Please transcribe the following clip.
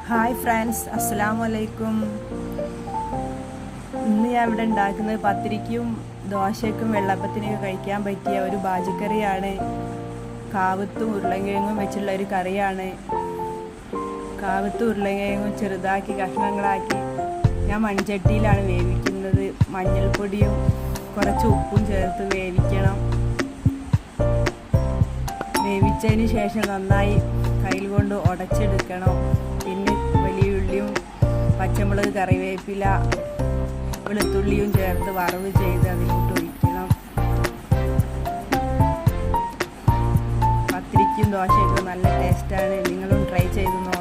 Hi friends, അസ്സലാമു അലൈക്കും. ഇന്ന് ഞാൻ ഇവിടെ ഉണ്ടാക്കുന്നത് പത്തിരിക്കും ദോശയ്ക്കും വെള്ളപ്പത്തിനൊക്കെ കഴിക്കാൻ പറ്റിയ ഒരു ബാജിക്കറിയാണ്. കാവത്തും ഉരുളക്കിഴങ്ങും വെച്ചുള്ള ഒരു കറിയാണ്. കാവത്തും ഉരുളക്കിഴങ്ങും ചെറുതാക്കി കഷ്ണങ്ങളാക്കി ഞാൻ മൺചട്ടിയിലാണ് വേവിക്കുന്നത്. മഞ്ഞൾപ്പൊടിയും കുറച്ച് ഉപ്പും ചേർത്ത് വേവിക്കണം. വേവിച്ചതിന് ശേഷം നന്നായി കയ്യിൽ കൊണ്ട് ഉടച്ചെടുക്കണം. പിന്നെ വലിയുള്ളിയും പച്ചമുളക്, കറിവേപ്പില, വെളുത്തുള്ളിയും ചേർത്ത് വറവ് ചെയ്ത് അതിലോട്ട് ഒഴിക്കണം. പത്തിരിക്കും ദോശയ്ക്കും നല്ല ടേസ്റ്റാണ്. നിങ്ങളും ട്രൈ ചെയ്ത് നോക്കണം.